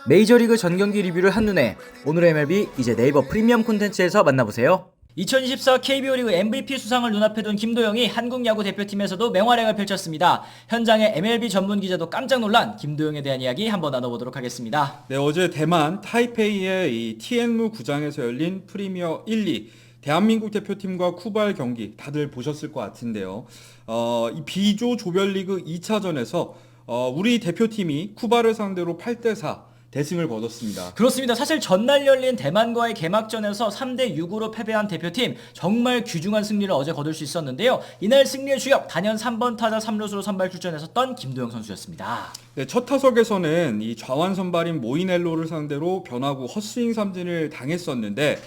메이저리그 전경기 리뷰를 한눈에 오늘의 MLB 이제 네이버 프리미엄 콘텐츠에서 만나보세요. 2024 KBO 리그 MVP 수상을 눈앞에 둔 김도영이 한국 야구 대표팀에서도 맹활약을 펼쳤습니다. 현장의 MLB 전문 기자도 깜짝 놀란 김도영에 대한 이야기 한번 나눠보도록 하겠습니다. 네, 어제 대만 타이페이의 이 티엔무 구장에서 열린 프리미어 1, 2 대한민국 대표팀과 쿠바의 경기 다들 보셨을 것 같은데요. 이 B조 조별리그 2차전에서 우리 대표팀이 쿠바를 상대로 8대4 대승을 거뒀습니다. 그렇습니다. 사실 전날 열린 대만과의 개막전에서 3대6으로 패배한 대표팀 정말 귀중한 승리를 어제 거둘 수 있었는데요. 이날 승리의 주역 단연 3번 타자 3루수로 선발 출전했었던 김도영 선수였습니다. 네, 첫 타석에서는 이 좌완 선발인 모이넬로를 상대로 변화구 헛스윙 삼진을 당했었는데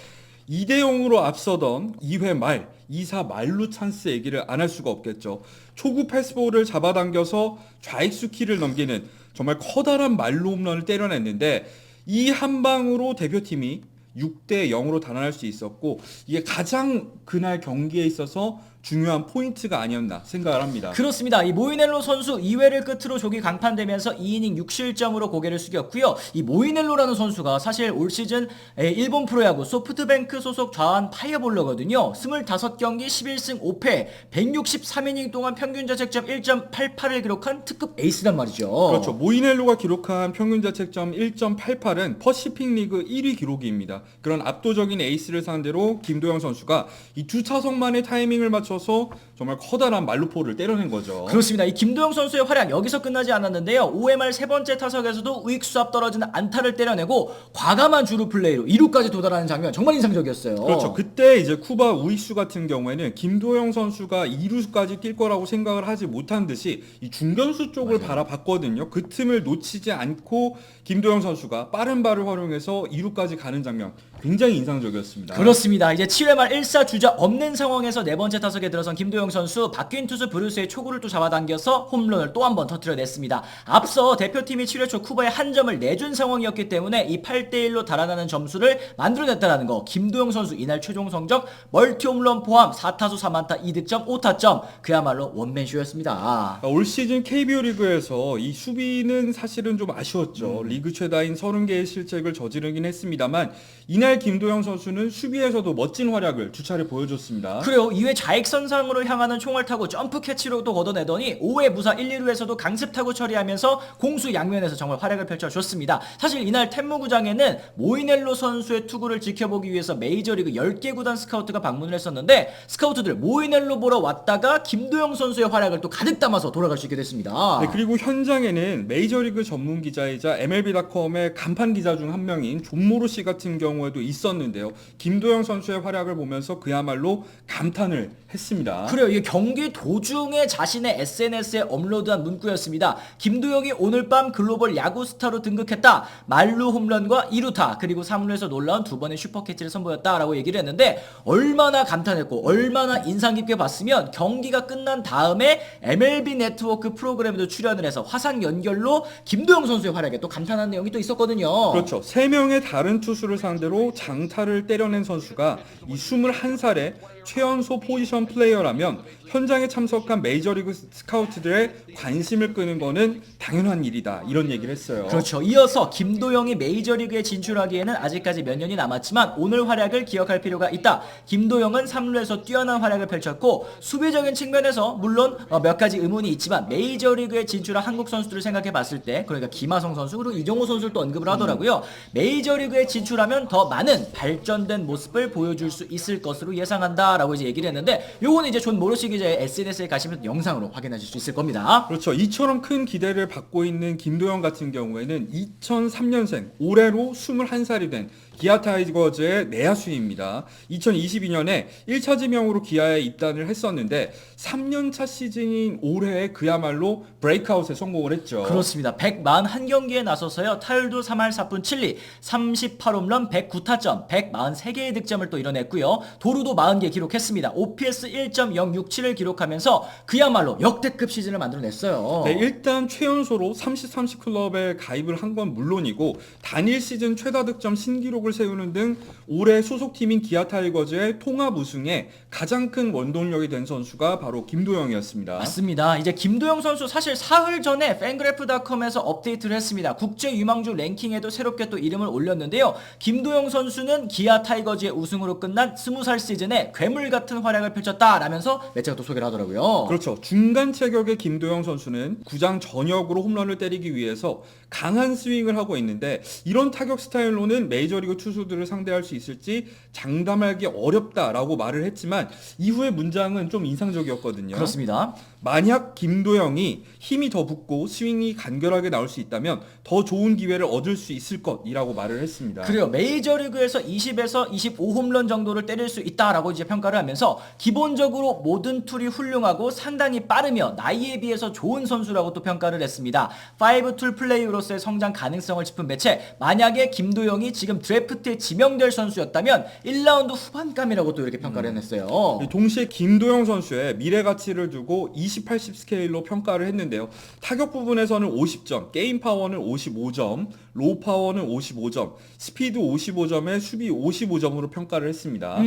2대0으로 앞서던 2회 말 2사 말루 찬스 얘기를 안 할 수가 없겠죠. 초구 패스볼을 잡아당겨서 좌익수 키를 넘기는 정말 커다란 말루 홈런을 때려냈는데 이 한 방으로 대표팀이 6대0으로 달아날 수 있었고 이게 가장 그날 경기에 있어서 중요한 포인트가 아니었나 생각을 합니다. 그렇습니다. 이 모이넬로 선수 2회를 끝으로 조기 강판되면서 2이닝 6실점으로 고개를 숙였고요. 이 모이넬로라는 선수가 사실 올 시즌 일본 프로야구 소프트뱅크 소속 좌완 파이어볼러거든요. 25경기 11승 5패 163이닝 동안 평균 자책점 1.88을 기록한 특급 에이스란 말이죠. 그렇죠. 모이넬로가 기록한 평균 자책점 1.88은 퍼시픽 리그 1위 기록입니다. 그런 압도적인 에이스를 상대로 김도영 선수가 이 두 차석만의 타이밍을 맞춰서 정말 커다란 말루포를 때려낸 거죠. 그렇습니다. 이 김도영 선수의 활약 여기서 끝나지 않았는데요. 5회 말 세 번째 타석에서도 우익수 앞 떨어지는 안타를 때려내고 과감한 주루 플레이로 2루까지 도달하는 장면 정말 인상적이었어요. 그렇죠. 그때 이제 쿠바 우익수 같은 경우에는 김도영 선수가 2루까지 뛸 거라고 생각을 하지 못한 듯이 이 중견수 쪽을 바라봤거든요. 그 틈을 놓치지 않고 김도영 선수가 빠른 발을 활용해서 2루까지 가는 장면 굉장히 인상적이었습니다. 그렇습니다. 이제 7회 말 1사 주자 없는 상황에서 네 번째 타석에 들어선 김도영 선수 바뀐 투수 브루스의 초구를 또 잡아당겨서 홈런을 또 한 번 터뜨려냈습니다. 앞서 대표팀이 7회 초 쿠바에 한 점을 내준 상황이었기 때문에 이 8대1로 달아나는 점수를 만들어냈다는 거. 김도영 선수 이날 최종 성적 멀티 홈런 포함 4타수 3안타 2득점 5타점 그야말로 원맨쇼였습니다. 올 시즌 KBO 리그에서 이 수비는 사실은 좀 아쉬웠죠. 리그 최다인 30개의 실책을 저지르긴 했습니다만 이날 김도영 선수는 수비에서도 멋진 활약을 두 차례 보여줬습니다. 그래요. 2회 좌익선상으로 향하는 총알 타고 점프 캐치로도 걷어내더니 5회 무사 1, 2루에서도 강습 타고 처리하면서 공수 양면에서 정말 활약을 펼쳐줬습니다. 사실 이날 텐무구장에는 모이넬로 선수의 투구를 지켜보기 위해서 메이저리그 10개 구단 스카우트가 방문을 했었는데 스카우트들 모이넬로 보러 왔다가 김도영 선수의 활약을 또 가득 담아서 돌아갈 수 있게 됐습니다. 네, 그리고 현장에는 메이저리그 전문 기자이자 MLB.com의 간판 기자 중 한 명인 존모로 씨 같은 경우에도 있었는데요. 김도영 선수의 활약을 보면서 그야말로 감탄을 했습니다. 그래요. 이게 경기 도중에 자신의 SNS에 업로드한 문구였습니다. 김도영이 오늘 밤 글로벌 야구 스타로 등극했다. 말루 홈런과 2루타 그리고 3루에서 놀라운 두 번의 슈퍼캐치를 선보였다라고 얘기를 했는데 얼마나 감탄했고 얼마나 인상 깊게 봤으면 경기가 끝난 다음에 MLB 네트워크 프로그램에도 출연을 해서 화상 연결로 김도영 선수의 활약에 또 감탄한 내용이 또 있었거든요. 그렇죠. 3명의 다른 투수를 상대로 장타를 때려낸 선수가 이 21살의 최연소 포지션 플레이어라면 현장에 참석한 메이저리그 스카우트들의 관심을 끄는 거는 당연한 일이다. 이런 얘기를 했어요. 그렇죠. 이어서 김도영이 메이저리그에 진출하기에는 아직까지 몇 년이 남았지만 오늘 활약을 기억할 필요가 있다. 김도영은 3루에서 뛰어난 활약을 펼쳤고 수비적인 측면에서 물론 몇 가지 의문이 있지만 메이저리그에 진출한 한국 선수들을 생각해 봤을 때 그러니까 김하성 선수 그리고 이정호 선수를 또 언급을 하더라고요. 메이저리그에 진출하면 더 많은 발전된 모습을 보여줄 수 있을 것으로 예상한다 라고 이제 얘기를 했는데 요거는 이제 존 모로시 기자의 SNS에 가시면 영상으로 확인하실 수 있을 겁니다. 그렇죠. 이처럼 큰 기대를 받고 있는 김도영 같은 경우에는 2003년생 올해로 21살이 된 기아 타이거즈의 내야수입니다. 2022년에 1차 지명으로 기아에 입단을 했었는데 3년차 시즌인 올해에 그야말로 브레이크아웃에 성공을 했죠. 그렇습니다. 141경기에 나서서요. 타율도 3할 4푼 7리, 38홈런 109타점, 143개의 득점을 또 이뤄냈고요. 도루도 40개 기록했습니다. OPS OPS 1.067을 기록하면서 그야말로 역대급 시즌을 만들어냈어요. 네, 일단 최연소로 30-30 클럽에 가입을 한 건 물론이고 단일 시즌 최다 득점 신기록을 세우는 등 올해 소속팀인 기아 타이거즈의 통합 우승에 가장 큰 원동력이 된 선수가 바로 김도영이었습니다. 맞습니다. 이제 김도영 선수 사실 사흘 전에 팬그래프닷컴에서 업데이트를 했습니다. 국제 유망주 랭킹에도 새롭게 또 이름을 올렸는데요. 김도영 선수는 기아 타이거즈의 우승으로 끝난 20살 시즌에 괴물 같은 활약을 펼쳤다라면서 매체가 또 소개를 하더라고요. 그렇죠. 중간 체격의 김도영 선수는 구장 전역으로 홈런을 때리기 위해서 강한 스윙을 하고 있는데 이런 타격 스타일로는 메이저리그 투수들을 상대할 수 있을지 장담하기 어렵다라고 말을 했지만 이후의 문장은 좀 인상적이었거든요. 그렇습니다. 만약 김도영이 힘이 더 붙고 스윙이 간결하게 나올 수 있다면 더 좋은 기회를 얻을 수 있을 것이라고 말을 했습니다. 그래요. 메이저리그에서 20에서 25홈런 정도를 때릴 수 있다라고 이제 평가를 하면서 기본적으로 모든 툴이 훌륭하고 상당히 빠르며 나이에 비해서 좋은 선수라고 또 평가를 했습니다. 5툴 플레이로서의 성장 가능성을 짚은 매체, 만약에 김도영이 지금 드래프트에 지명될 선수였다면 1라운드 후반감이라고 또 이렇게 평가를 해냈어요. 동시에 김도영 선수의 미래 가치를 두고 20-80 스케일로 평가를 했는데요. 타격 부분에서는 50점, 게임 파워는 55점, 로우 파워는 55점, 스피드 55점에 수비 55점으로 평가를 했습니다.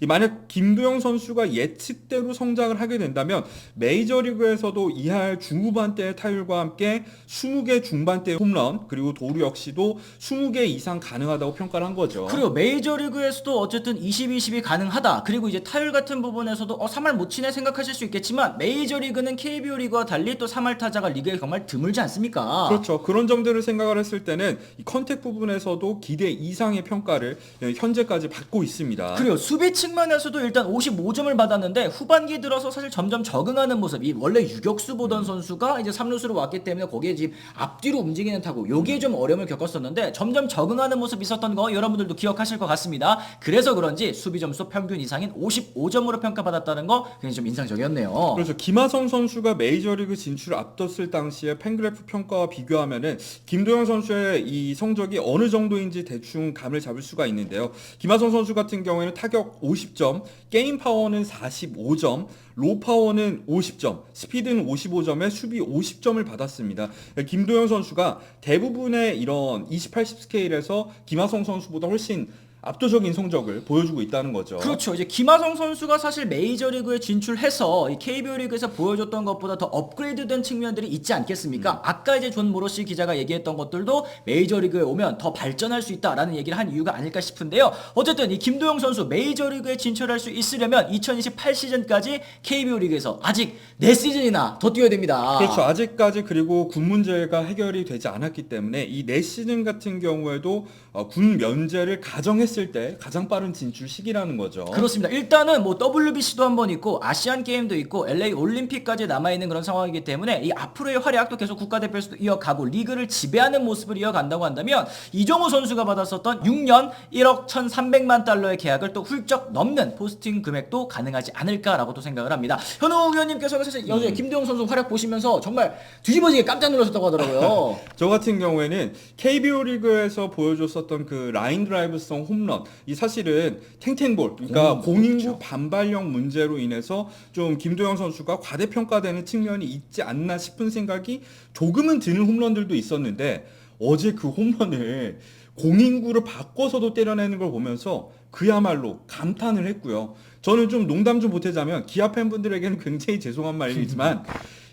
만약 김도영 선수가 예측대로 성장을 하게 된다면 메이저리그에서도 이할 중후반대의 타율과 함께 20개 중반대 홈런 그리고 도루 역시도 20개 이상 가능하다고 평가를 한 거죠. 그리고 메이저리그에서도 어쨌든 20-20이 가능하다. 그리고 이제 타율 같은 부분에서도 3할 못 치네 생각하실 수 있겠지만 메이저리그는 KBO 리그와 달리 또 3할 타자가 리그에 정말 드물지 않습니까? 그렇죠. 그런 점들을 생각을 했을 때는 이 컨택 부분에서도 기대 이상의 평가를 현재까지 받고 있습니다. 그리고 수비 측면에서도 일단 55점을 받았는데 후반기 들어서 사실 점점 적응하는 모습. 이 원래 유격수 보던 선수가 이제 3루수로 왔기 때문에 거기에 지금 앞뒤로 움직이는 타구 요게 좀 어려움을 겪었었는데 점점 적응하는 모습이 있었던 거 여러분들도 기억하실 것 같습니다. 그래서 그런지 수비 점수 평균 이상인 55점으로 평가받았다는 거 굉장히 좀 인상적이었네요. 그렇죠. 김하성 선수가 메이저리그 진출을 앞뒀을 당시에 팬그래프 평가와 비교하면은 김도영 선수의 이 성적이 어느 정도인지 대충 감을 잡을 수가 있는데요. 김하성 선수 같은 경우에는 타격 50점, 게임 파워는 45점, 로우 파워는 50점, 스피드는 55점에 수비 50점을 받았습니다. 김도영 선수가 대부분의 이런 20-80 스케일에서 김하성 선수보다 훨씬 압도적인 성적을 보여주고 있다는 거죠. 그렇죠. 이제 김하성 선수가 사실 메이저리그에 진출해서 이 KBO 리그에서 보여줬던 것보다 더 업그레이드된 측면들이 있지 않겠습니까? 아까 이제 존 모로시 기자가 얘기했던 것들도 메이저리그에 오면 더 발전할 수 있다라는 얘기를 한 이유가 아닐까 싶은데요. 어쨌든 이 김도영 선수 메이저리그에 진출할 수 있으려면 2028 시즌까지 KBO 리그에서 아직 4시즌이나 더 뛰어야 됩니다. 그렇죠. 아직까지 그리고 군 문제가 해결이 되지 않았기 때문에 이 4시즌 같은 경우에도 군 면제를 가정했을 때 가장 빠른 진출 시기라는 거죠. 그렇습니다. 일단은 뭐 WBC도 한 번 있고 아시안 게임도 있고 LA 올림픽까지 남아있는 그런 상황이기 때문에 이 앞으로의 활약도 계속 국가대표에서도 이어가고 리그를 지배하는 모습을 이어간다고 한다면 이정우 선수가 받았었던 6년 1억 1,300만 달러의 계약을 또 훌쩍 넘는 포스팅 금액도 가능하지 않을까라고 또 생각을 합니다. 현우 의원님께서 사실 어제 김도영 선수 활약 보시면서 정말 뒤집어지게 깜짝 놀라셨다고 하더라고요. 저 같은 경우에는 KBO 리그에서 보여줬었던 그 라인 드라이브성 홈런, 이 사실은 탱탱볼, 그러니까 공인구 반발력 문제로 인해서 좀 김도영 선수가 과대평가되는 측면이 있지 않나 싶은 생각이 조금은 드는 홈런들도 있었는데 어제 그 홈런을 공인구를 바꿔서도 때려내는 걸 보면서 그야말로 감탄을 했고요. 저는 좀 농담 좀 보태자면 기아 팬분들에게는 굉장히 죄송한 말이지만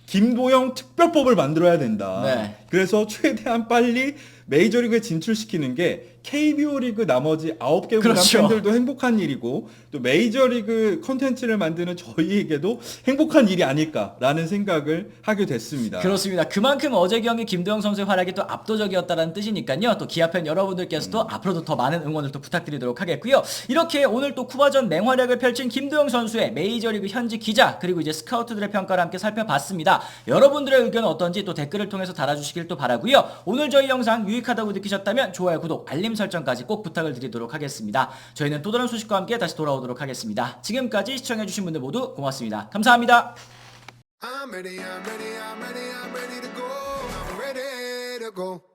김도영 특별법을 만들어야 된다. 네. 그래서 최대한 빨리 메이저리그에 진출시키는 게 KBO 리그 나머지 9개 구단 그렇죠. 팬들도 행복한 일이고 또 메이저리그 컨텐츠를 만드는 저희에게도 행복한 일이 아닐까라는 생각을 하게 됐습니다. 그렇습니다. 그만큼 어제 경기 김도영 선수의 활약이 또 압도적이었다는 뜻이니까요. 또 기아팬 여러분들께서도 앞으로도 더 많은 응원을 또 부탁드리도록 하겠고요. 이렇게 오늘 또 쿠바전 맹활약을 펼친 김도영 선수의 메이저리그 현지 기자 그리고 이제 스카우트들의 평가를 함께 살펴봤습니다. 여러분들의 의견은 어떤지 또 댓글을 통해서 달아주시길 또 바라고요. 오늘 저희 영상 유익하다고 느끼셨다면 좋아요, 구독, 알림 설정까지 꼭 부탁을 드리도록 하겠습니다. 저희는 또 다른 소식과 함께 다시 돌아오도록 하겠습니다. 지금까지 시청해주신 분들 모두 고맙습니다. 감사합니다. I'm ready to go. I'm ready to go.